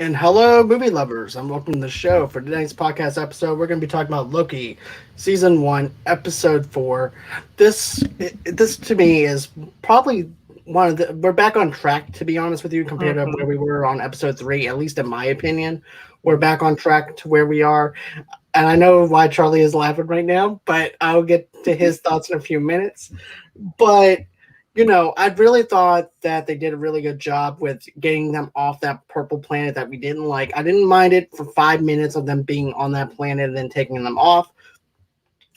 And hello, movie lovers, and welcome to the show. For today's podcast episode, we're going to be talking about Loki, season 1, episode 4. This to me is probably one of the. We're back on track, to be honest with you, compared to where Mhm. we were on episode 3. At least in my opinion, we're back on track to where we are. And I know why Charlie is laughing right now, but I'll get to his thoughts in a few minutes. But I really thought that they did a really good job with getting them off that purple planet that we didn't like. I didn't mind it for 5 minutes of them being on that planet and then taking them off.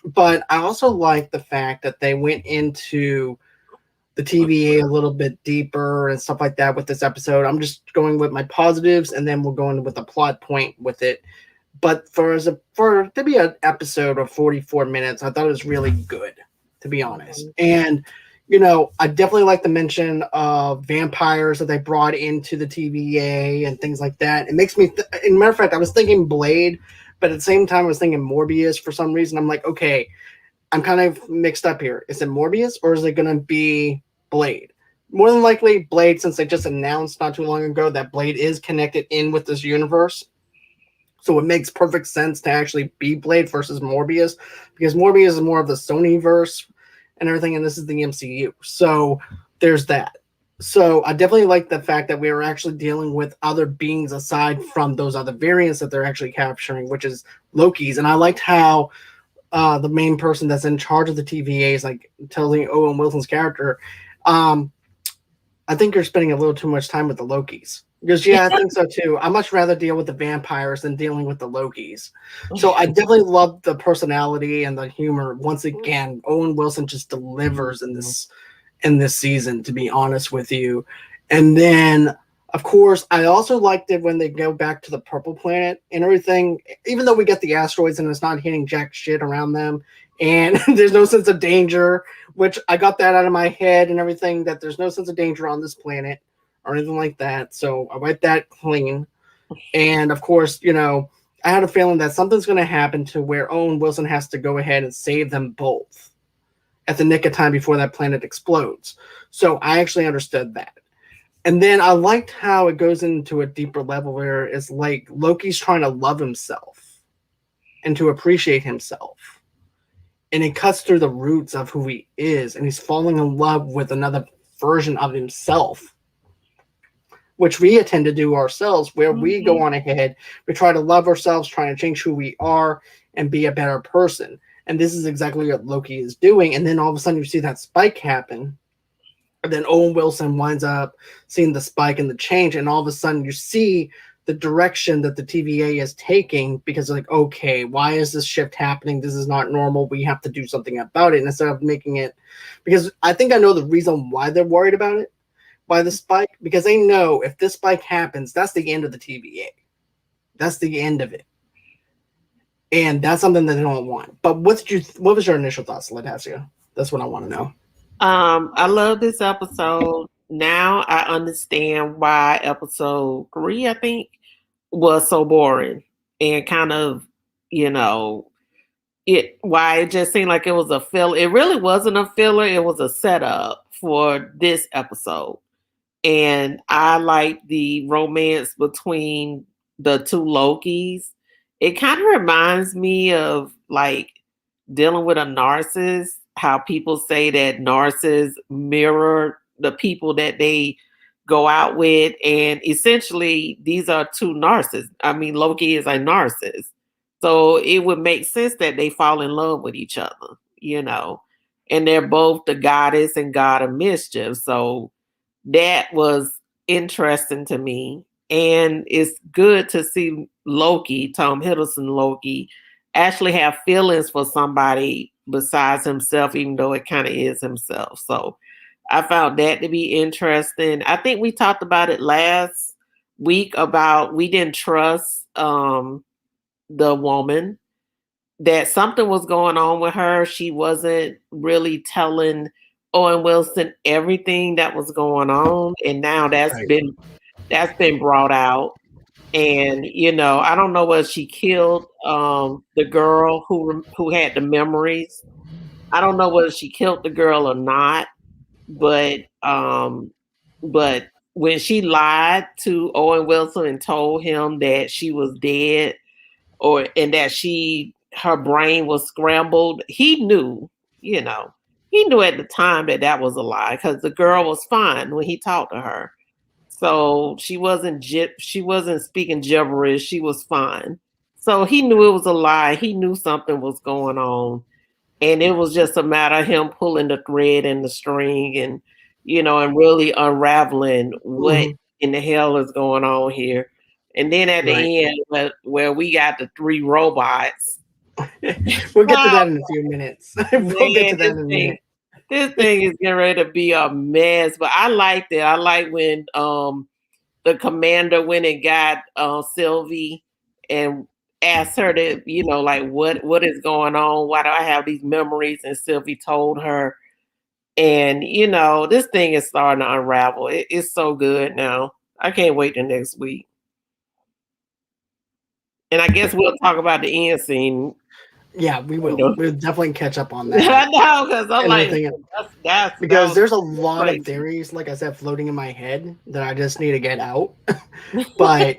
But I also like the fact that they went into the TVA a little bit deeper and stuff like that with this episode. I'm just going with my positives, and then we'll go into with the plot point with it. But for to be an episode of 44 minutes, I thought it was really good, to be honest. Mhm. And I definitely like the mention of vampires that they brought into the TVA and things like that. It makes me, in matter of fact, I was thinking Blade, but at the same time, I was thinking Morbius for some reason. I'm like, okay, I'm kind of mixed up here. Is it Morbius or is it going to be Blade? More than likely, Blade, since they just announced not too long ago that Blade is connected in with this universe. So it makes perfect sense to actually be Blade versus Morbius, because Morbius is more of the Sony verse and everything, and this is the MCU. So there's that. So I definitely like the fact that we are actually dealing with other beings aside from those other variants that they're actually capturing, which is Loki's. And I liked how the main person that's in charge of the TVA is like telling Owen Wilson's character, um, I think you're spending a little too much time with the Lokis. Because yeah, I think so too. I much rather deal with the vampires than dealing with the Lokis. So I definitely love the personality and the humor. Once again, Owen Wilson just delivers in this season, to be honest with you. And then of course I also liked it when they go back to the purple planet and everything, even though we get the asteroids and it's not hitting jack shit around them, and there's no sense of danger, which I got that out of my head and everything, that there's no sense of danger on this planet or anything like that. So I wiped that clean. And of course, I had a feeling that something's going to happen to where Owen Wilson has to go ahead and save them both at the nick of time before that planet explodes. So I actually understood that. And then I liked how it goes into a deeper level where it's like Loki's trying to love himself and to appreciate himself. And it cuts through the roots of who he is, and he's falling in love with another version of himself, which we tend to do ourselves, where we go Mhm. on ahead, we try to love ourselves, trying to change who we are and be a better person. And this is exactly what Loki is doing. And then all of a sudden you see that spike happen. And then Owen Wilson winds up seeing the spike and the change, and all of a sudden you see the direction that the TVA is taking, because like, okay, why is this shift happening? This is not normal. We have to do something about it. And instead of making it, because I think I know the reason why they're worried about it, by the spike, because they know if this spike happens, that's the end of the TVA. That's the end of it, and that's something that they don't want. But what was your initial thoughts, Latasia? That's what I want to know. I love this episode. Now I understand why episode 3, I think, was so boring and kind of, you know, it why it just seemed like it was a filler. It really wasn't a filler. It was a setup for this episode. And I like the romance between the two Lokis. It kind of reminds me of like dealing with a narcissist, how people say that narcissists mirror the people that they go out with. And essentially, these are two narcissists. I mean, Loki is a narcissist. So it would make sense that they fall in love with each other, you know, and they're both the goddess and god of mischief. So that was interesting to me. And it's good to see Loki, Tom Hiddleston Loki, actually have feelings for somebody besides himself, even though it kind of is himself. So I found that to be interesting. I think we talked about it last week about we didn't trust the woman, that something was going on with her. She wasn't really telling Owen Wilson everything that was going on, and now Right. that's been brought out. And I don't know whether she killed the girl who had the memories. I don't know whether she killed the girl or not, but but when she lied to Owen Wilson and told him that she was dead, and that her brain was scrambled, he knew, you know, he knew at the time that that was a lie, because the girl was fine when he talked to her. So she wasn't speaking gibberish. She was fine. So he knew it was a lie. He knew something was going on, and it was just a matter of him pulling the thread and the string, and and really unraveling what Mhm. in the hell is going on here. And then at Right. the end, where we got the three robots. We'll get to Oh that in a few minutes. We'll get man, to that in a minute. this thing is getting ready to be a mess. But I liked it. I like when the commander went and got Sylvie and asked her to, like, what is going on? Why do I have these memories? And Sylvie told her. And this thing is starting to unravel. It's so good now. I can't wait the next week. And I guess we'll talk about the end scene. Yeah, we will. We'll definitely catch up on I that. know, because I'm And like, everything, that because was there's a lot of crazy. theories, like I said, floating in my head that I just need to get out. But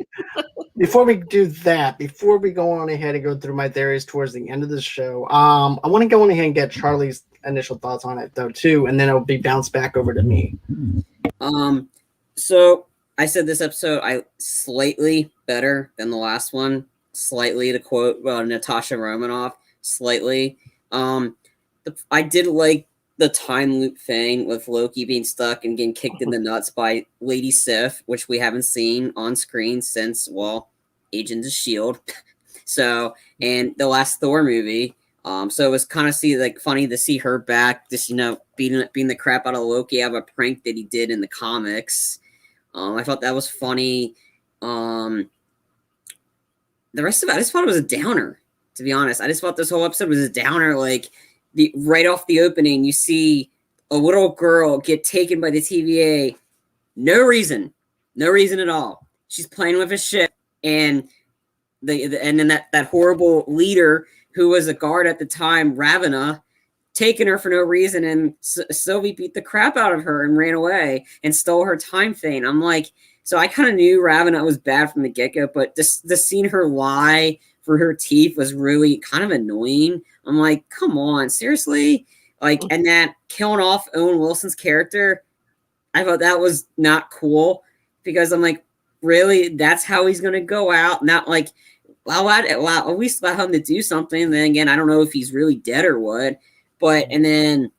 before we do that, before we go on ahead and go through my theories towards the end of the show, I want to go on ahead and get Charlie's initial thoughts on it though too, and then it'll be bounced back over to me. So I said this episode I slightly better than the last one. Slightly, to quote Natasha Romanoff, slightly. I did like the time loop thing with Loki being stuck and getting kicked in the nuts by Lady Sif, which we haven't seen on screen since, well, Agents of S.H.I.E.L.D. So, and the last Thor movie. So it was kind of funny to see her back, just beating the crap out of Loki out of a prank that he did in the comics. I thought that was funny. The rest of it, I just thought it was a downer, to be honest. I just thought this whole episode was a downer. Like, right off the opening, you see a little girl get taken by the TVA. No reason at all. She's playing with a ship, and and then that horrible leader who was a guard at the time, Ravonna, taking her for no reason, and Sylvie beat the crap out of her and ran away and stole her time thing. I'm like, so I kind of knew Ravonna was bad from the get-go, but just seeing her lie for her teeth was really kind of annoying. I'm like, come on, seriously? Like, and that killing off Owen Wilson's character, I thought that was not cool, because I'm like, really? That's how he's going to go out? Not like, at least allow him to do something. Then again, I don't know if he's really dead or what. But, and then,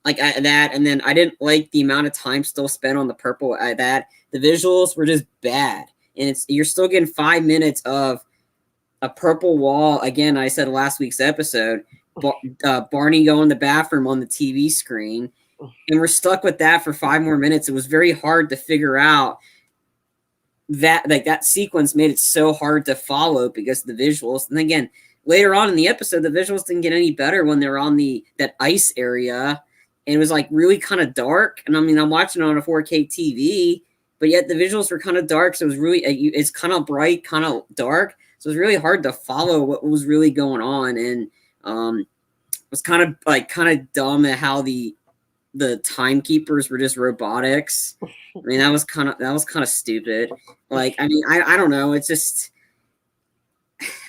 and then I didn't like the amount of time still spent on the purple. The visuals were just bad. And you're still getting 5 minutes of a purple wall. Again, I said last week's episode, Barney going to the bathroom on the TV screen. And we're stuck with that for 5 more minutes. It was very hard to figure out that, that sequence made it so hard to follow because of the visuals. And again, later on in the episode, the visuals didn't get any better when they were on that ice area. And it was really kind of dark. And I mean, I'm watching it on a 4K TV, but yet the visuals were kind of dark. So it was really, it's kind of bright, kind of dark. So it was really hard to follow what was really going on. And it was kind of dumb at how the timekeepers were just robotics. I mean, that was kind of stupid. Like, I mean, I don't know. It's just,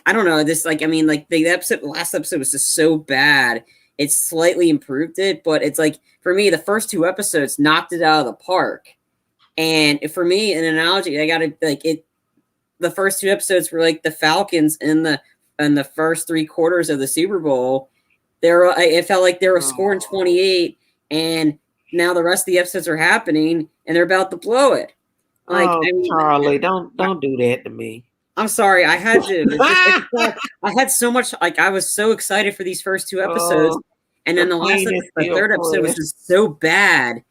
I don't know. This, the last episode was just so bad. It slightly improved it, but it's like, for me, the first 2 episodes knocked it out of the park. And for me, an analogy, I gotta the first 2 episodes were like the Falcons in the first 3 quarters of the Super Bowl. It felt like they were scoring 28, and now the rest of the episodes are happening, and they're about to blow it. Like, I mean, Charlie, don't do that to me. I'm sorry, I had to. I had so much. I was so excited for these first 2 episodes, and then the 3rd episode was just so bad.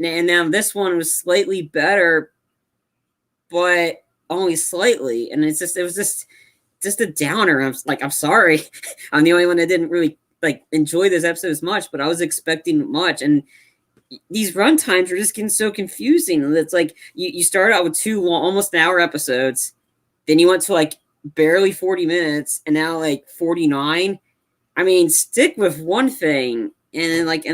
And now this one was slightly better, but only slightly. And it was just a downer. I'm sorry, I'm the only one that didn't really enjoy this episode as much, but I was expecting much. And these run times are just getting so confusing. It's like you start out with 2 almost an hour episodes. Then you went to barely 40 minutes, and now 49. I mean, stick with one thing, and like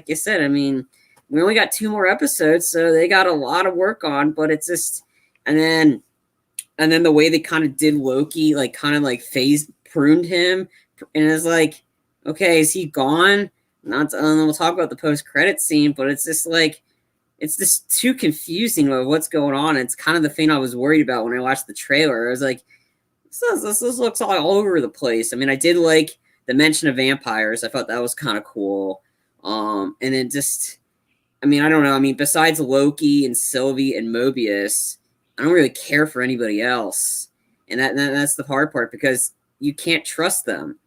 you said, I mean, we only got 2 more episodes, so they got a lot of work on. But it's just, and then the way they kind of did Loki, like kind of like pruned him, and it's like, okay, is he gone? Not, we'll talk about the post-credit scene, but it's just like, it's just too confusing of what's going on. It's kind of the thing I was worried about when I watched the trailer. I was like, this looks all over the place. I mean, I did like the mention of vampires. I thought that was kind of cool. And then just, I mean, I don't know. I mean, besides Loki and Sylvie and Mobius, I don't really care for anybody else. And that's the hard part, because you can't trust them.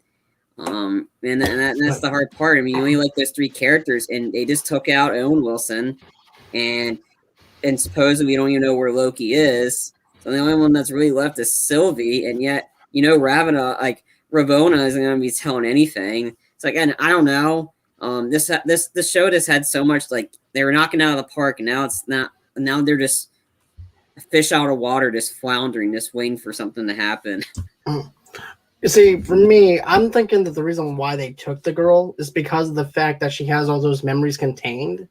And that's the hard part. I mean, you only like those 3 characters, and they just took out Owen Wilson, and supposedly we don't even know where Loki is. So the only one that's really left is Sylvie, and yet, Ravonna isn't going to be telling anything. It's like, and I don't know. This show just had so much, like, they were knocking out of the park, and now it's not. Now they're just a fish out of water, just floundering, just waiting for something to happen. You see, for me, I'm thinking that the reason why they took the girl is because of the fact that she has all those memories contained.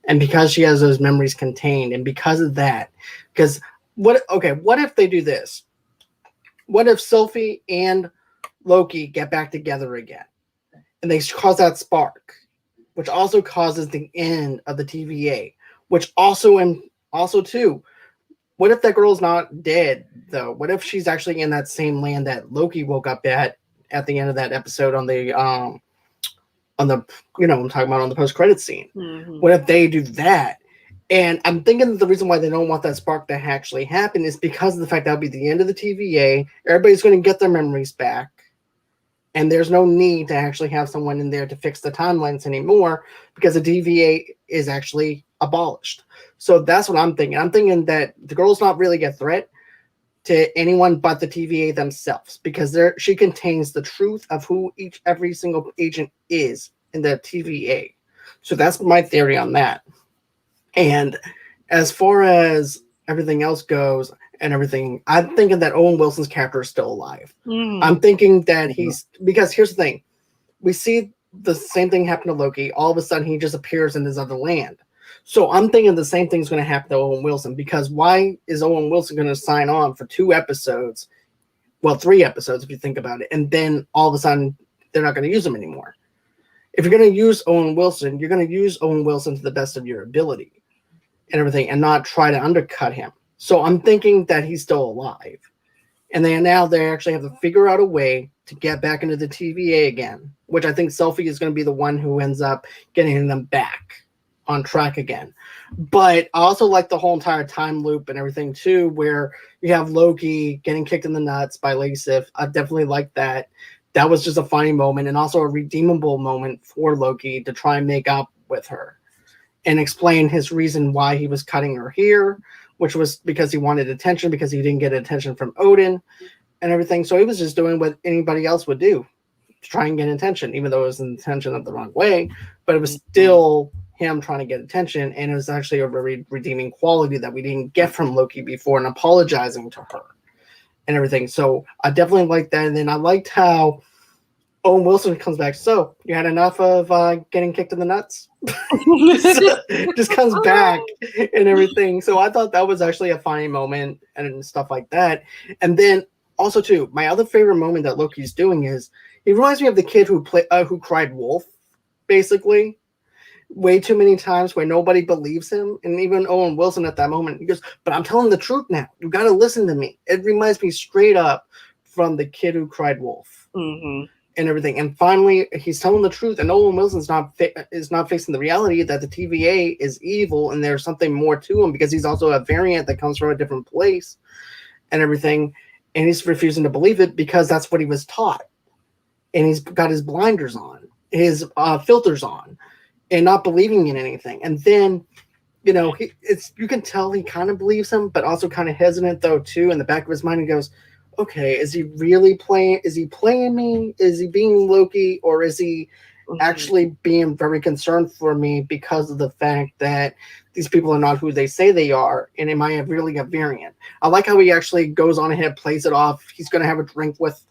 And because she has those memories contained, and because of that, because what if they do this? What if Sylvie and Loki get back together again, and they cause that spark, which also causes the end of the TVA, which also too, what if that girl's not dead though? What if she's actually in that same land that Loki woke up at the end of that episode on the I'm talking about on the post-credit scene. Mm-hmm. What if they do that? And I'm thinking that the reason why they don't want that spark to actually happen is because of the fact that will be the end of the TVA. Everybody's going to get their memories back, and there's no need to actually have someone in there to fix the timelines anymore, because the TVA is actually abolished. So that's what I'm thinking. I'm thinking that the girl's not really a threat to anyone but the TVA themselves, because she contains the truth of who every single agent is in the TVA. So that's my theory on that. And as far as everything else goes and everything, I'm thinking that Owen Wilson's character is still alive. I'm thinking that because here's the thing. We see the same thing happen to Loki. All of a sudden, he just appears in this other land. So I'm thinking the same thing's going to happen to Owen Wilson, because why is Owen Wilson going to sign on for 2 episodes? Well, 3 episodes if you think about it. And then all of a sudden, they're not going to use him anymore. If you're going to use Owen Wilson, you're going to use Owen Wilson to the best of your ability and everything, and not try to undercut him. So I'm thinking that he's still alive. And they actually have to figure out a way to get back into the TVA again, which I think Sylvie is going to be the one who ends up getting them back on track again. But I also like the whole entire time loop and everything too, where you have Loki getting kicked in the nuts by Lady Sif. I definitely like that. That was just a funny moment, and also a redeemable moment for Loki to try and make up with her and explain his reason why he was cutting her here, which was because he wanted attention, because he didn't get attention from Odin and everything. So he was just doing what anybody else would do to try and get attention, even though it was attention of the wrong way, but it was still him trying to get attention. And it was actually a very redeeming quality that we didn't get from Loki before, and apologizing to her and everything. So I definitely liked that. And then I liked how Owen Wilson comes back. So you had enough of getting kicked in the nuts? Just comes back and everything. So I thought that was actually a funny moment and stuff like that. And then also too, my other favorite moment that Loki's doing is he reminds me of the kid who cried wolf, basically, way too many times, where nobody believes him. And even Owen Wilson at that moment, he goes, "But I'm telling the truth now. You got to listen to me." It reminds me straight up from the kid who cried wolf. Mm-hmm. And everything. And finally, he's telling the truth, and Owen Wilson's is not facing the reality that the TVA is evil, and there's something more to him, because he's also a variant that comes from a different place and everything. And he's refusing to believe it because that's what he was taught. And he's got his blinders on, his filters on, and not believing in anything. And then, you can tell he kind of believes him, but also kind of hesitant though too. In the back of his mind, he goes, "Okay, is he really playing? Is he playing me? Is he being Loki, or is he actually being very concerned for me because of the fact that these people are not who they say they are? And am I really a variant?" I like how he actually goes on ahead, plays it off. He's going to have a drink with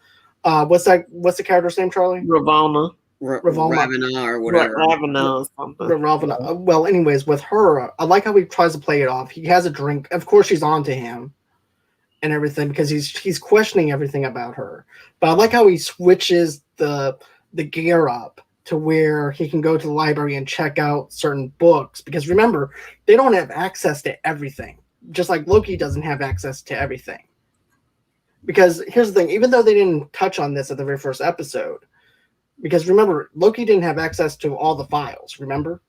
what's the character's name, Charlie? Ravonna. Ravana or whatever. Ravana or something. Ravana. Well, anyways, with her, I like how he tries to play it off. He has a drink. Of course, she's on to him and everything because he's questioning everything about her. But I like how he switches the gear up to where he can go to the library and check out certain books because remember, they don't have access to everything. Just like Loki doesn't have access to everything. Because here's the thing, even though they didn't touch on this at the very first episode, because remember, Loki didn't have access to all the files, remember?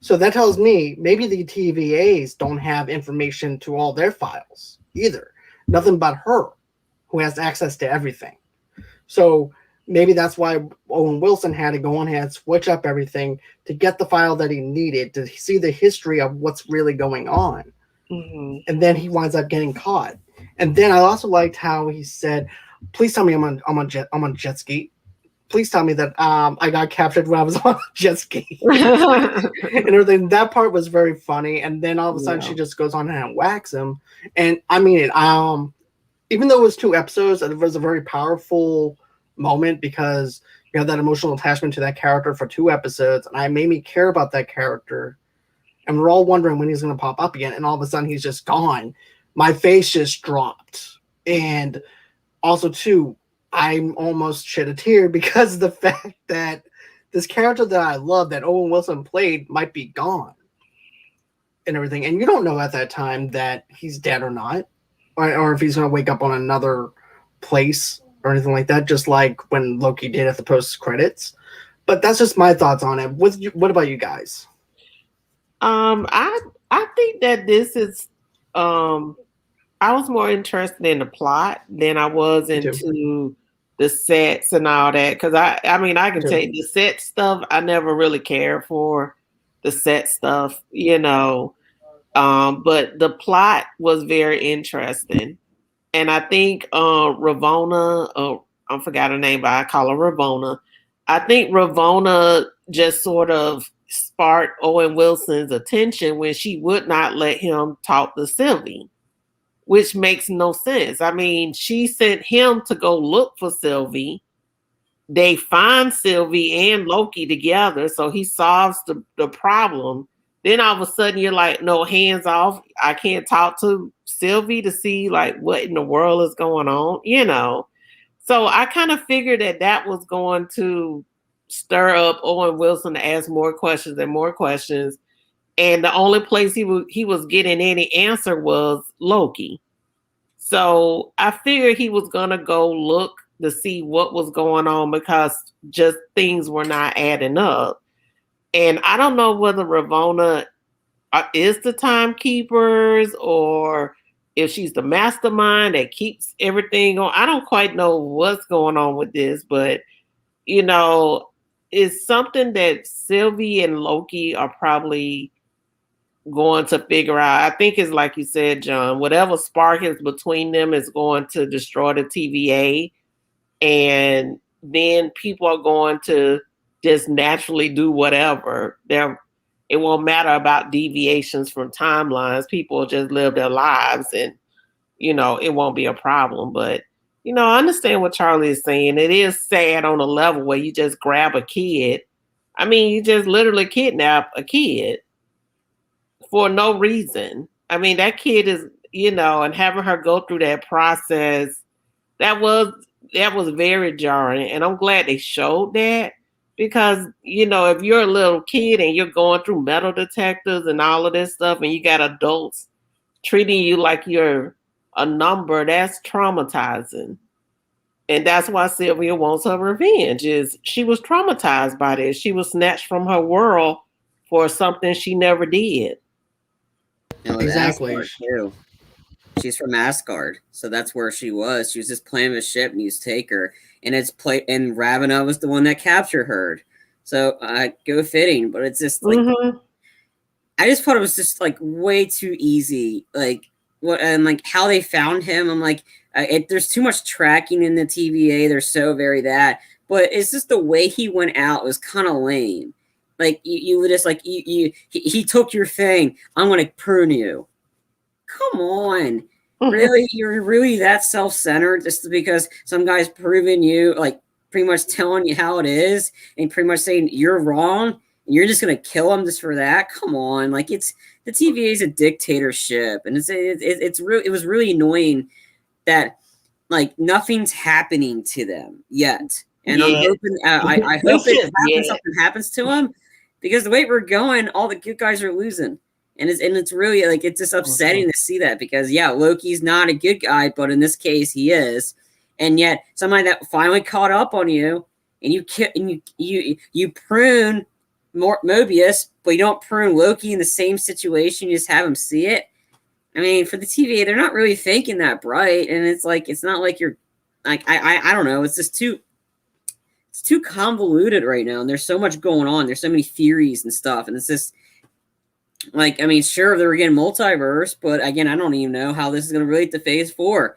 So that tells me maybe the TVAs don't have information to all their files either. Nothing but her, who has access to everything. So maybe that's why Owen Wilson had to go on ahead, switch up everything to get the file that he needed to see the history of what's really going on. Mm-hmm. And then he winds up getting caught. And then I also liked how he said, "Please tell me I'm on jet ski. Please tell me that I got captured when I was on a jet ski." And everything. That part was very funny. And then all of a sudden she just goes on and whacks him. And I mean it. Even though it was 2 episodes, it was a very powerful moment because you have that emotional attachment to that character for 2 episodes, and it made me care about that character. And we're all wondering when he's going to pop up again, and all of a sudden he's just gone. My face just dropped. And also, too, I'm almost shed a tear because of the fact that this character that I love, that Owen Wilson played, might be gone and everything. And you don't know at that time that he's dead or not, or if he's going to wake up on another place or anything like that, just like when Loki did at the post-credits. But that's just my thoughts on it. What about you guys? I think that this is I was more interested in the plot than I was into the sets and all that. Because I mean, I can take the set stuff. I never really cared for the set stuff, you know. But the plot was very interesting. And I think Ravonna, I forgot her name, but I call her Ravonna. I think Ravonna just sort of sparked Owen Wilson's attention when she would not let him talk to Sylvie, which makes no sense. I mean, she sent him to go look for Sylvie. They find Sylvie and Loki together, so he solves the problem. Then all of a sudden you're like, no, hands off. I can't talk to Sylvie to see like what in the world is going on, you know. So I kind of figured that was going to stir up Owen Wilson to ask more questions and more questions. And the only place he was getting any answer was Loki. So I figured he was going to go look to see what was going on because just things were not adding up. And I don't know whether Ravonna is the timekeepers or if she's the mastermind that keeps everything going. I don't quite know what's going on with this, but, you know, it's something that Sylvie and Loki are probably going to figure out. I think it's like you said, John, whatever spark is between them is going to destroy the TVA. And then people are going to just naturally do whatever. It won't matter about deviations from timelines. People will just live their lives and, you know, it won't be a problem. But, you know, I understand what Charlie is saying. It is sad on a level where you just grab a kid. I mean, you just literally kidnap a kid for no reason. I mean, that kid is, you know, and having her go through that process, that was very jarring. And I'm glad they showed that. Because, you know, if you're a little kid and you're going through metal detectors and all of this stuff and you got adults treating you like you're a number, that's traumatizing. And that's why Sylvia wants her revenge, is she was traumatized by this. She was snatched from her world for something she never did. Exactly. Asgard too. She's from Asgard, so that's where she was. She was just playing with a ship and used to take her. And and Ravonna was the one that captured her. So go fitting, but it's just like I just thought it was just like way too easy. Like what and like how they found him. I'm like, there's too much tracking in the TVA. They're so very that, but it's just the way he went out was kind of lame. Like you just like he took your thing. I'm gonna prune you. Come on. Really? You're really that self-centered just because some guy's proving you? Like, pretty much telling you how it is and pretty much saying you're wrong and you're just gonna kill him just for that. Come on, like it's the TVA is a dictatorship, and it's really it was really annoying that like nothing's happening to them yet. And I'm hoping I hope something happens to him because the way we're going, all the good guys are losing. And it's really like it's just upsetting to see that because Loki's not a good guy, but in this case he is. And yet somebody that finally caught up on you and you prune Mobius, but you don't prune Loki in the same situation, you just have him see it. I mean, for the TVA, they're not really thinking that bright, and it's like it's not like you're like I don't know. It's just too convoluted right now, and there's so much going on. There's so many theories and stuff, and it's just like I mean, sure they're getting multiverse, but again, I don't even know how this is going to relate to Phase 4.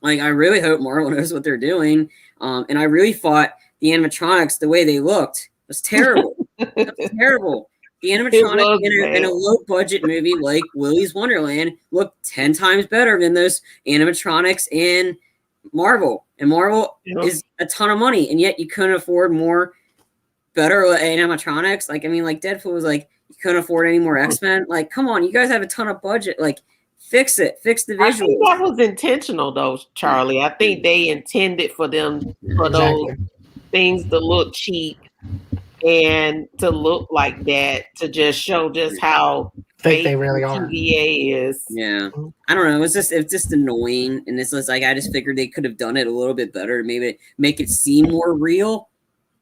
Like, I really hope Marvel knows what they're doing, and I really thought the animatronics, the way they looked, was terrible. It was terrible. The animatronics in a low-budget movie like Willy's Wonderland looked 10 times better than those animatronics in Marvel. And Marvel is a ton of money, and yet you couldn't afford more better animatronics. Like, I mean, like Deadpool was like, you couldn't afford any more X-Men. Like, come on, you guys have a ton of budget. Like, fix it. Fix the visuals. I think that was intentional, though, Charlie. I think they intended for them, for those things to look cheap and to look like that, to just show just how fake they really are. TVA is. Yeah, I don't know. It's just annoying, and it's just like I just figured they could have done it a little bit better, maybe make it seem more real,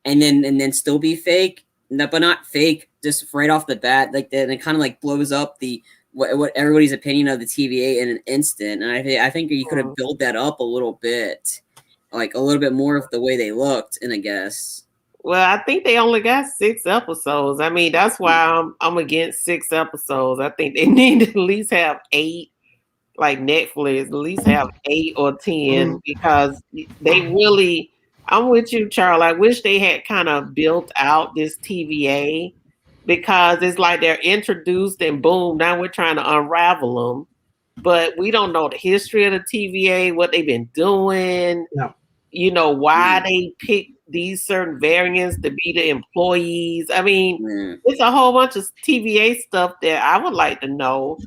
and then still be fake, but not fake just right off the bat like that. And it kind of like blows up the what everybody's opinion of the TVA in an instant. And I think you could have built that up a little bit, like a little bit more of the way they looked. And I guess. Well, I think they only got 6 episodes. I mean, that's why I'm against 6 episodes. I think they need to at least have 8, like Netflix, at least have 8 or 10, because they really, I'm with you, Charles. I wish they had kind of built out this TVA, because it's like they're introduced and boom, now we're trying to unravel them. But we don't know the history of the TVA, what they've been doing, you know, why they picked these certain variants to be the employees. I mean, it's a whole bunch of TVA stuff that I would like to know,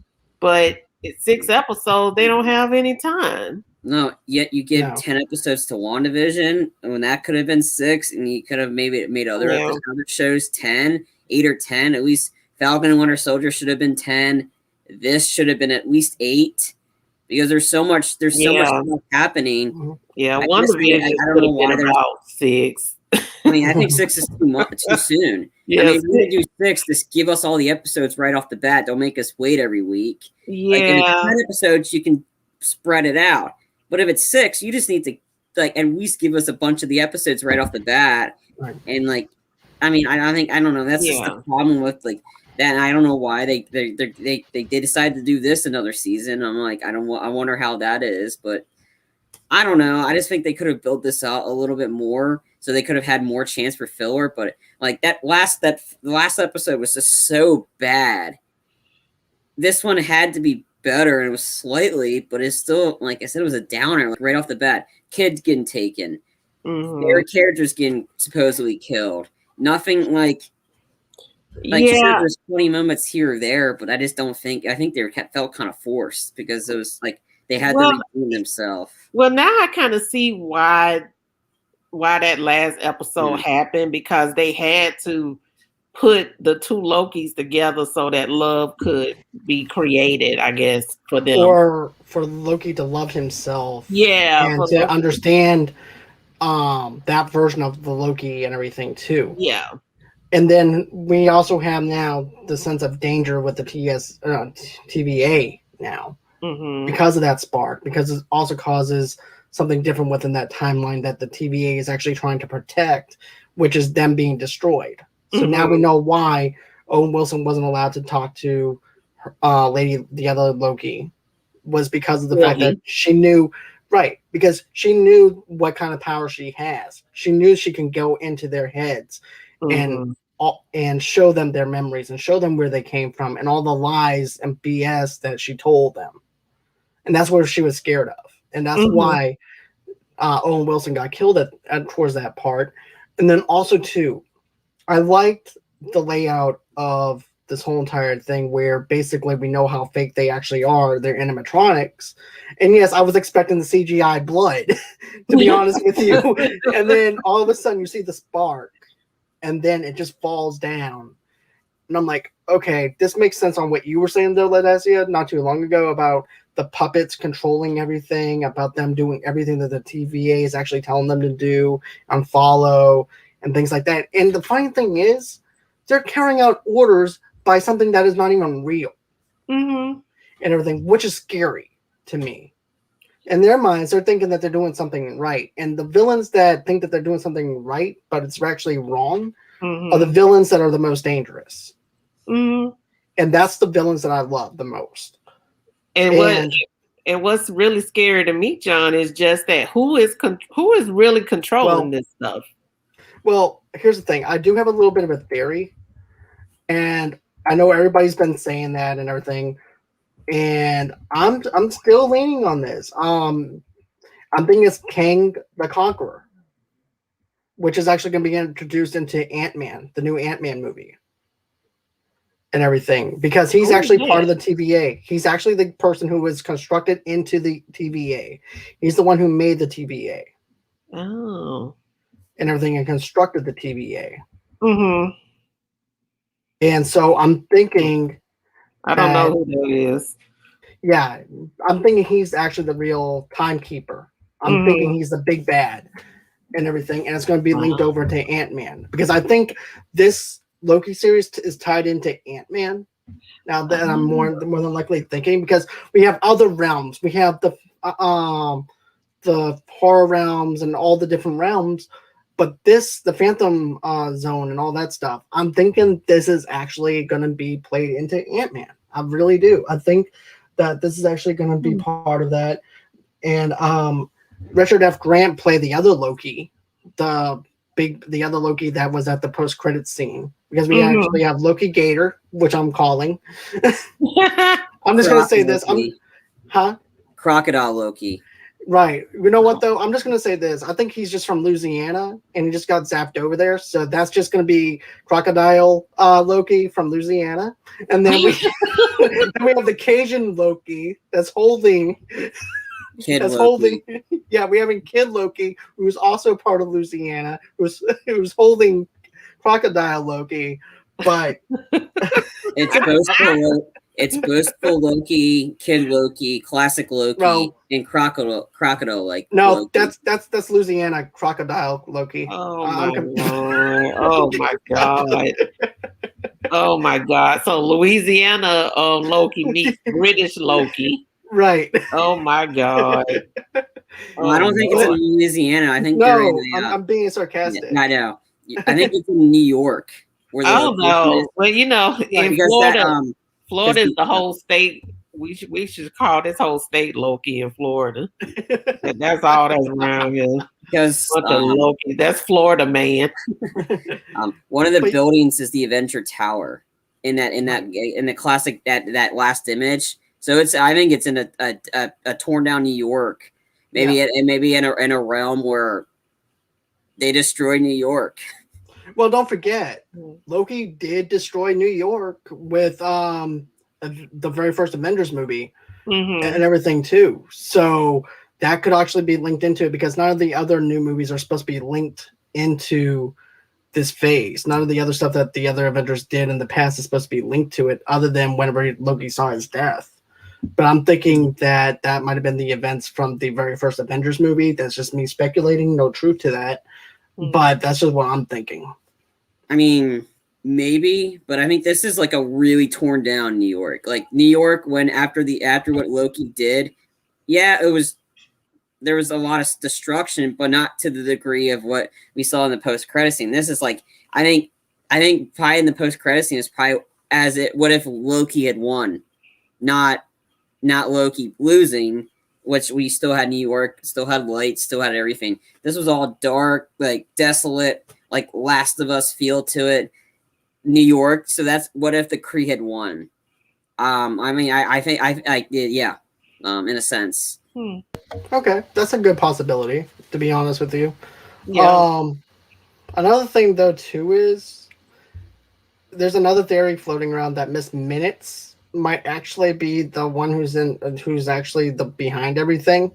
but it's 6 episodes, they don't have any time. No, yet you give 10 episodes to WandaVision, when that could have been 6, and you could have maybe made other shows 10, 8 or 10. At least Falcon and Winter Soldier should have been 10. This should have been at least 8. Because there's so much stuff happening. Yeah, WandaVision I don't know why there's about 6. I mean, I think 6 is too soon. Yeah, I mean, if you're gonna do 6, just give us all the episodes right off the bat. Don't make us wait every week. Yeah, like, in 10 episodes you can spread it out. But if it's 6, you just need to like at least give us a bunch of the episodes right off the bat. Right. And like, I mean, I don't know. That's just the problem with like. And I don't know why they decided to do this another season. I'm like, I wonder how that is, but I don't know. I just think they could have built this out a little bit more, so they could have had more chance for filler. But like the last episode was just so bad. This one had to be better, and it was slightly, but it's still, like I said, it was a downer. Like right off the bat, kids getting taken, their characters getting supposedly killed. Nothing like. Like, sure, there's 20 moments here or there, but I just don't think. I think they felt kind of forced because it was like they had to redeem themselves. Well, now I kind of see why that last episode happened, because they had to put the 2 Lokis together so that love could be created, I guess, for them, or for Loki to love himself, and to understand that version of the Loki and everything too. Yeah. And then we also have now the sense of danger with the TVA now, because of that spark, because it also causes something different within that timeline that the TVA is actually trying to protect, which is them being destroyed. So now we know why Owen Wilson wasn't allowed to talk to the other Loki, was because of the fact that she knew, because she knew what kind of power she has. She knew she can go into their heads and show them their memories and show them where they came from and all the lies and BS that she told them. And that's what she was scared of. And that's why Owen Wilson got killed towards that part. And then also too, I liked the layout of this whole entire thing where basically we know how fake they actually are. They're animatronics. And yes, I was expecting the CGI blood, to be honest with you. And then all of a sudden you see the spark and then it just falls down. And I'm like, okay, this makes sense on what you were saying though, Ledesia, not too long ago about the puppets controlling everything, about them doing everything that the TVA is actually telling them to do and follow and things like that. And the funny thing is, they're carrying out orders by something that is not even real Mm-hmm. and everything, which is scary to me. In their minds, they're thinking that they're doing something right. And the villains that think that they're doing something right, but it's actually wrong, are the villains that are the most dangerous. Mm-hmm. And that's the villains that I love the most. And what's really scary to me, John, is just that who is really controlling this stuff. Well, here's the thing. I do have a little bit of a theory, and I know everybody's been saying that and everything, and I'm still leaning on this. I'm thinking it's Kang the Conqueror, which is actually going to be introduced into Ant-Man, the new Ant-Man movie, and everything, because he's actually part of the TVA. He's actually the person who was constructed into the TVA. He's the one who made the TVA. Oh. And everything and constructed the TVA. Mm-hmm. And so I'm thinking, I don't know who that is. Yeah, I'm thinking he's actually the real timekeeper. I'm thinking he's the big bad and everything, and it's going to be linked over to Ant-Man, because I think this Loki series is tied into Ant-Man. Now that I'm more than likely thinking, because we have other realms, we have the horror realms and all the different realms. But the Phantom Zone and all that stuff, I'm thinking this is actually going to be played into Ant-Man. I really do. I think that this is actually going to be part of that. And Richard F. Grant played the other Loki, the other Loki that was at the post-credit scene. Because we actually have Loki Gator, which I'm calling. I'm just going to say this. Crocodile Loki. Right. You know what, though? I'm just going to say this. I think he's just from Louisiana, and he just got zapped over there. So that's just going to be Crocodile Loki from Louisiana. And then we have the Cajun Loki that's holding... Yeah, we have Kid Loki, who's also part of Louisiana, who's holding Crocodile Loki. But... It's boastful Loki, Kid Loki, classic Loki, and crocodile like. No, Loki. that's Louisiana Crocodile Loki. Oh my god! Oh my god! Oh my god! So Louisiana Loki meets British Loki. Right. Oh my god! I don't think it's in Louisiana. I think I'm being sarcastic. I know. I think it's in New York. Oh no! Well, in Florida. Florida is the whole state. We should call this whole state Loki in Florida. That's all that's around here. Because Loki, that's Florida, man. One of the buildings is the Avenger Tower in the classic that last image. So I think it's in a torn down New York, maybe in a realm where they destroy New York. Well, don't forget, Loki did destroy New York with the very first Avengers movie and everything too. So that could actually be linked into it, because none of the other new movies are supposed to be linked into this phase. None of the other stuff that the other Avengers did in the past is supposed to be linked to it, other than whenever Loki saw his death. But I'm thinking that might have been the events from the very first Avengers movie. That's just me speculating. No truth to that. But that's just what I'm thinking. I mean, maybe, but I think this is like a really torn down New York. Like New York, after what Loki did, there was a lot of destruction, but not to the degree of what we saw in the post credit scene. This is like, I think probably in the post credit scene is probably what if Loki had won, not Loki losing, which we still had New York, still had lights, still had everything. This was all dark, like desolate, like Last of Us feel to it, New York. So that's what if the Kree had won. I mean, I think, in a sense. Okay, that's a good possibility, to be honest with you. Yeah. Another thing though too is there's another theory floating around that Miss Minutes might actually be the one who's actually the behind everything.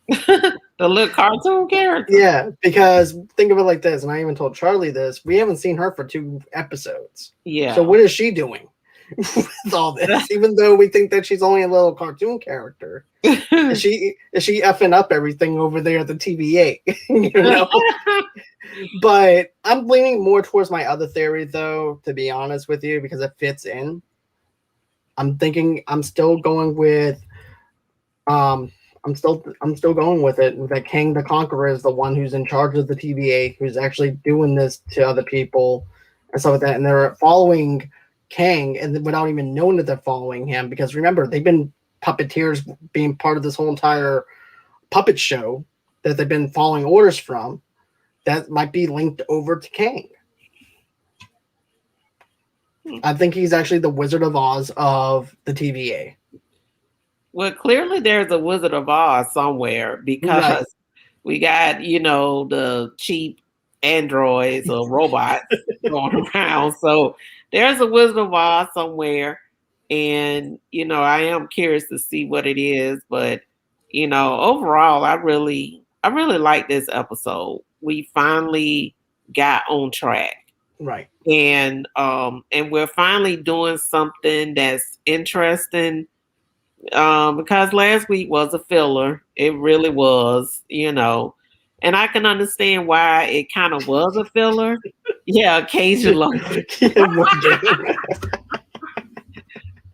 The little cartoon character. Yeah, because think of it like this, and I even told Charlie this: we haven't seen her for 2 episodes. So Yeah. what is she doing with all this? Even though we think that she's only a little cartoon character, is she effing up everything over there at the TVA? You know. But I'm leaning more towards my other theory, though, to be honest with you, because it fits in. I'm still going with um I'm still going with it. That King the Conqueror is the one who's in charge of the TVA, who's actually doing this to other people and stuff like that. And they're following Kang and without even knowing that they're following him, because remember, they've been puppeteers being part of this whole entire puppet show that they've been following orders from. That might be linked over to Kang. I think he's actually the Wizard of Oz of the TVA. Well, clearly there's a Wizard of Oz somewhere because Right. we got, the cheap androids or robots going around. So there's a Wizard of Oz somewhere. And, I am curious to see what it is. But, overall, I really like this episode. We finally got on track. Right. And we're finally doing something that's interesting, because last week was a filler. It really was, and I can understand why it kind of was a filler. Yeah, occasionally.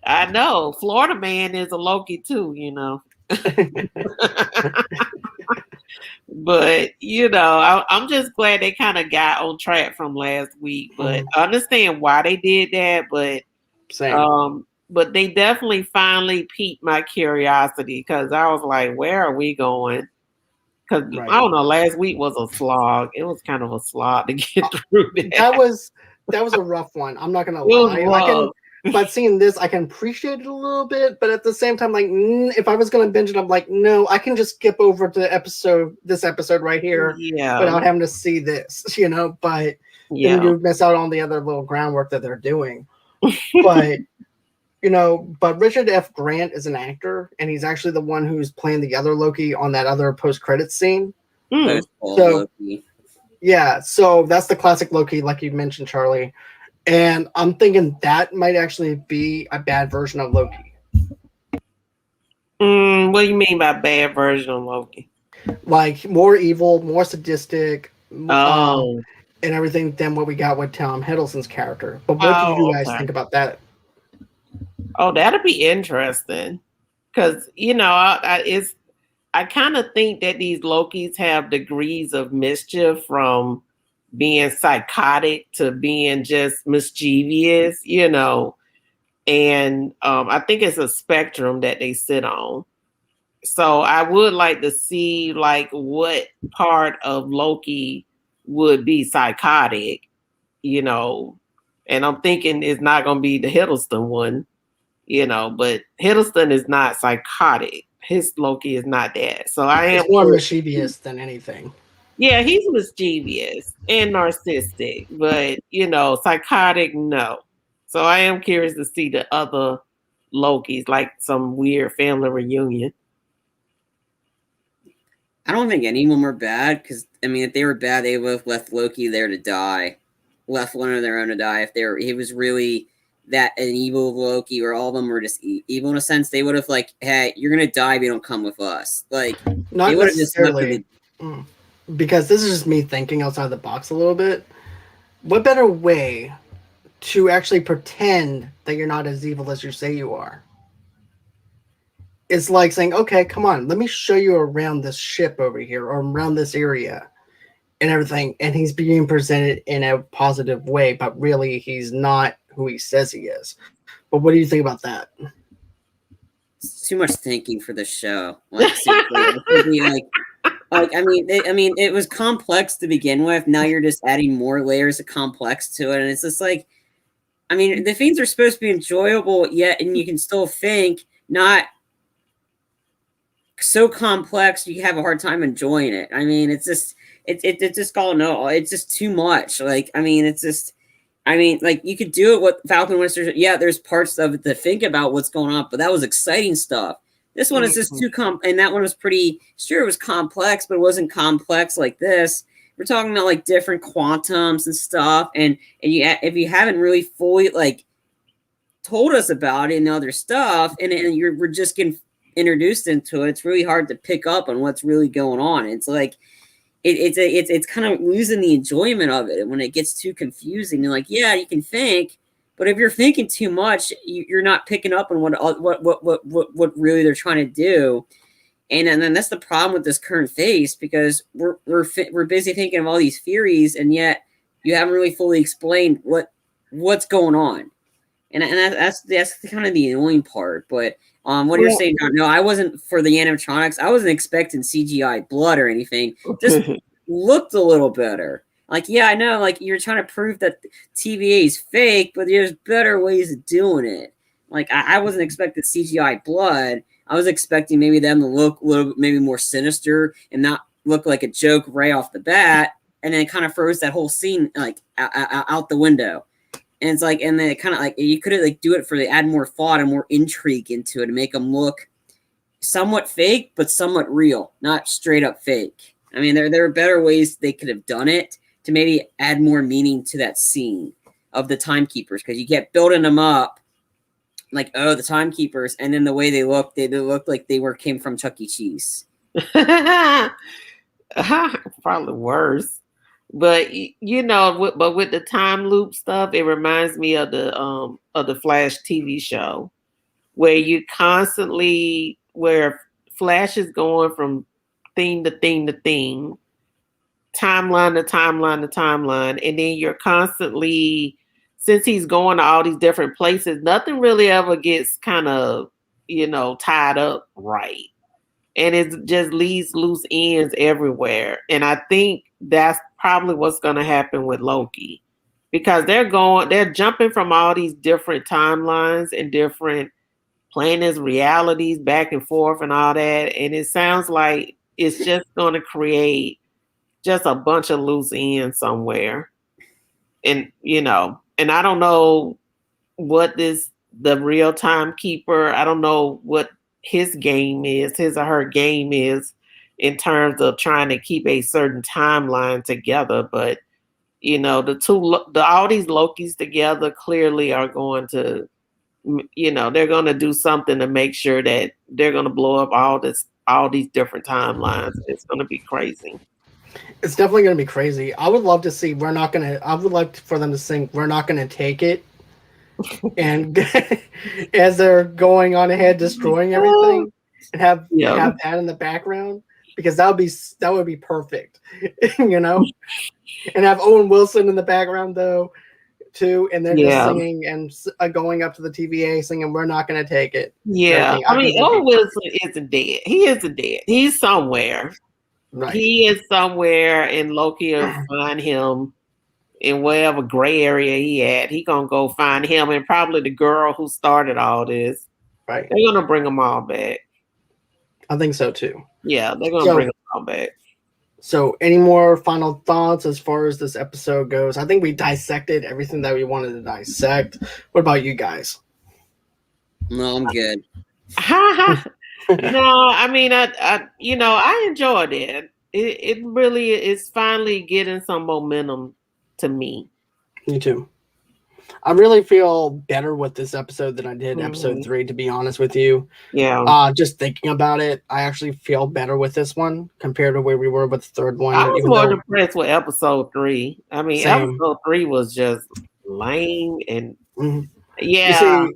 I know Florida Man is a Loki too, but I'm just glad they kind of got on track from last week. But I understand why they did that. But Same. But they definitely finally piqued my curiosity, because I was like, where are we going? Because I don't know, last week was a slog. It was kind of a slog to get through that. That was a rough one. I'm not gonna lie. But seeing this, I can appreciate it a little bit. But at the same time, like, if I was gonna binge it, I'm like, no, I can just skip over to this episode right here, without having to see this, But then you miss out on the other little groundwork that they're doing. But but Richard F. Grant is an actor, and he's actually the one who's playing the other Loki on that other post-credits scene. So Loki. Yeah, so that's the classic Loki, like you mentioned, Charlie. And I'm thinking that might actually be a bad version of Loki. What do you mean by bad version of Loki? Like more evil, more sadistic, and everything than what we got with Tom Hiddleston's character. But what do you guys think about that? Oh, that'll be interesting, because I kind of think that these Lokis have degrees of mischief, from being psychotic to being just mischievous, and I think it's a spectrum that they sit on. So I would like to see like what part of Loki would be psychotic, and I'm thinking it's not going to be the Hiddleston one. But Hiddleston is not psychotic. His Loki is not that. So I am more mischievous than anything. Yeah, he's mischievous and narcissistic, but psychotic, no. So I am curious to see the other Lokis, like some weird family reunion. I don't think any of them are bad, because if they were bad, they would have left Loki there to die, left one of their own to die. If he was really that an evil Loki, or all of them were just evil in a sense, they would have like, hey, you're gonna die if you don't come with us. Like, not necessarily, because this is just me thinking outside the box a little bit. What better way to actually pretend that you're not as evil as you say you are? It's like saying, okay, come on, let me show you around this ship over here, or around this area and everything. And he's being presented in a positive way, but really he's not who he says he is. But what do you think about that? It's too much thinking for the show. Like, it was complex to begin with. Now you're just adding more layers of complex to it. And it's just like, the things are supposed to be enjoyable, yet, and you can still think, not so complex you have a hard time enjoying it. I mean, it's just it's just all no, it's just too much. Like, I mean, it's just like you could do it with Falcon Winter. Yeah, there's parts of it to think about what's going on, but that was exciting stuff. This one is just too and that one was pretty sure it was complex, but it wasn't complex like this. We're talking about like different quantums and stuff, and you if you haven't really fully like told us about it and other stuff, and we're just getting introduced into it, it's really hard to pick up on what's really going on. It's like it's kind of losing the enjoyment of it. And when it gets too confusing, you're like, yeah, you can think, but if you're thinking too much, you're not picking up on what really they're trying to do. And then that's the problem with this current phase, because we're busy thinking of all these theories, and yet you haven't really fully explained what's going on. And that's kind of the annoying part. But what you're saying, John, no, I wasn't for the animatronics. I wasn't expecting CGI blood or anything. Just looked a little better. Like, yeah, I know, like you're trying to prove that TVA is fake, but there's better ways of doing it. Like, I wasn't expecting CGI blood. I was expecting maybe them to look a little maybe more sinister and not look like a joke right off the bat, and then it kind of throws that whole scene like out the window. And it's like, and then it kind of like you could like do it for add more thought and more intrigue into it and make them look somewhat fake, but somewhat real, not straight up fake. I mean, there are better ways they could have done it to maybe add more meaning to that scene of the timekeepers, because you kept building them up like, oh, the timekeepers, and then the way they looked like they came from Chuck E. Cheese. Probably worse. But but with the time loop stuff, it reminds me of the Flash TV show, where Flash is going from thing to thing to thing, timeline to timeline to timeline, and then you're constantly, since he's going to all these different places, nothing really ever gets kind of tied up right, and it just leaves loose ends everywhere. And I think that's probably what's going to happen with Loki, because they're jumping from all these different timelines and different planets, realities, back and forth and all that. And it sounds like it's just going to create just a bunch of loose ends somewhere. And, and I don't know what the real timekeeper, I don't know what his or her game is in terms of trying to keep a certain timeline together. But all these Lokis together clearly are going to, they're going to do something to make sure that they're going to blow up all these different timelines. It's going to be crazy. It's definitely going to be crazy. I would love to see I would like for them to sing "We're Not Gonna Take It," and as they're going on ahead, destroying everything, and have that in the background, because that would be perfect, and have Owen Wilson in the background though, too, and they're just singing and going up to the TVA singing "We're Not Gonna Take It." Yeah, I mean, Owen Wilson isn't dead. He isn't dead. He's somewhere. Right. He is somewhere, and Loki will find him in whatever gray area he at. He gonna go find him, and probably the girl who started all this. Right. They're gonna bring them all back. I think so too. Yeah, they're gonna bring them all back. So, any more final thoughts as far as this episode goes? I think we dissected everything that we wanted to dissect. What about you guys? No, I'm good. No, I mean, I enjoyed it. It really is finally getting some momentum to me. Me too. I really feel better with this episode than I did episode 3, to be honest with you. Yeah. Just thinking about it, I actually feel better with this one compared to where we were with the third one. I was more impressed with episode 3. I mean, episode 3 was just lame and yeah. You see,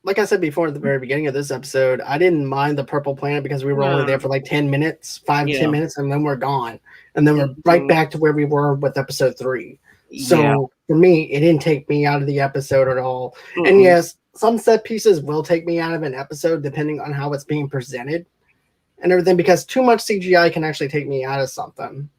like I said before at the very beginning of this episode, I didn't mind the purple planet because we were only there for like 10 minutes, 10 minutes, and then we're gone. And then we're right back to where we were with episode 3. So for me, it didn't take me out of the episode at all. And yes, some set pieces will take me out of an episode depending on how it's being presented and everything, because too much CGI can actually take me out of something.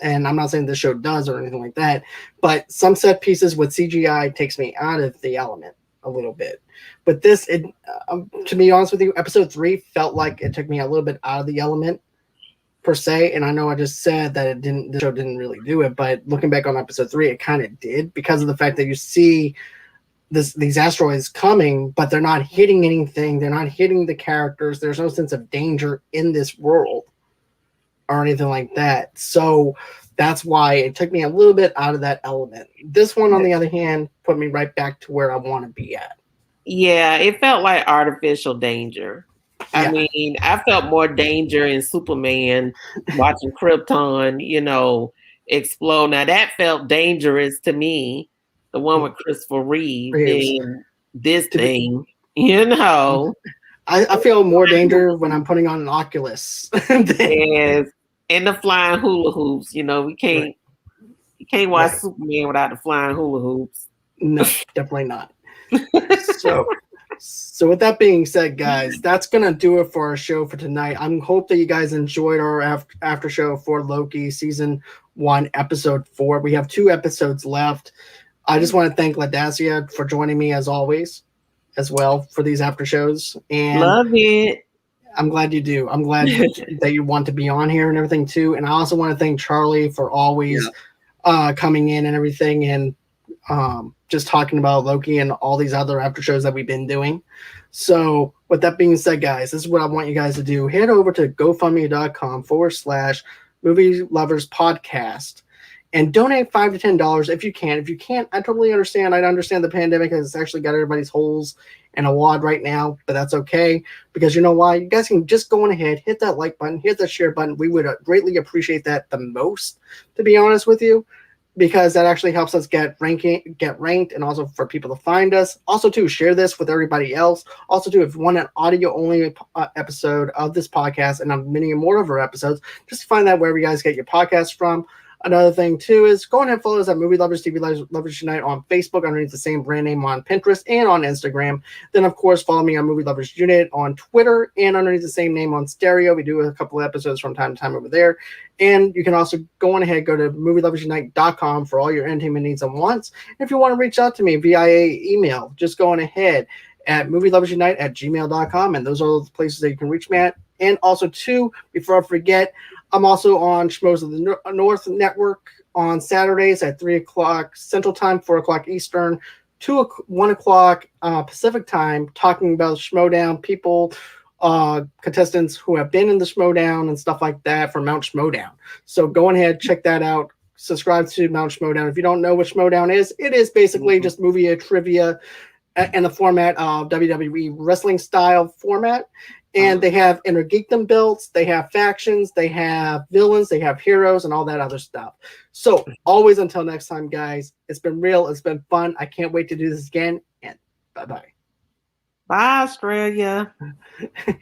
And I'm not saying this show does or anything like that, but some set pieces with CGI takes me out of the element. a little bit. But this, to be honest with you, episode 3 felt like it took me a little bit out of the element per se. And I know I just said that the show didn't really do it, but looking back on episode 3, it kind of did, because of the fact that you see these asteroids coming, but they're not hitting anything. They're not hitting the characters. There's no sense of danger in this world or anything like that. So that's why it took me a little bit out of that element. This one, on the other hand, put me right back to where I want to be at. Yeah, it felt like artificial danger. I mean, I felt more danger in Superman watching Krypton, explode. Now that felt dangerous to me, the one with Christopher Reeve, than this thing, I feel more danger when I'm putting on an Oculus. Yes, and the flying hula hoops. We can't you can't watch Superman without the flying hula hoops. No, definitely not. So with that being said, guys, that's gonna do it for our show for tonight. I hope that you guys enjoyed our after show for Loki season 1, episode 4. We have 2 episodes left. I just want to thank Ladacia for joining me as always, as well, for these after shows. And love it. I'm glad you do. I'm glad that you want to be on here and everything too. And I also want to thank Charlie for always coming in and everything, and just talking about Loki and all these other after shows that we've been doing. So with that being said, guys, this is what I want you guys to do. Head over to GoFundMe.com/Movie Lovers Podcast and donate $5 to $10 if you can. If you can't, I totally understand. I understand the pandemic has actually got everybody's holes in a wad right now, but that's okay, because you know why? You guys can just go on ahead, hit that like button, hit that share button. We would greatly appreciate that the most, to be honest with you, because that actually helps us get ranked, and also for people to find us. Also, too, share this with everybody else. Also, too, if you want an audio-only episode of this podcast and many more of our episodes, just find that wherever you guys get your podcasts from. Another thing, too, is go ahead and follow us at Movie Lovers TV Lovers Unite on Facebook, underneath the same brand name on Pinterest and on Instagram. Then, of course, follow me on Movie Lovers Unit on Twitter and underneath the same name on Stereo. We do a couple of episodes from time to time over there. And you can also go to movieloversunite.com for all your entertainment needs and wants. And if you want to reach out to me via email, just go on ahead at movieloversunite@gmail.com. And those are the places that you can reach me at. And also, too, before I forget, I'm also on Schmoes of the North Network on Saturdays at 3 o'clock Central Time, 4 o'clock Eastern, 1 o'clock Pacific Time, talking about Schmoedown, people, contestants who have been in the Schmoedown and stuff like that for Mount Schmoedown. So go ahead, check that out. Subscribe to Mount Schmoedown. If you don't know what Schmoedown is, it is basically just movie trivia in the format of WWE wrestling style format. And they have inner geekdom belts, they have factions, they have villains, they have heroes, and all that other stuff. So always, until next time, guys, it's been real, it's been fun. I can't wait to do this again, and bye-bye. Bye, Australia.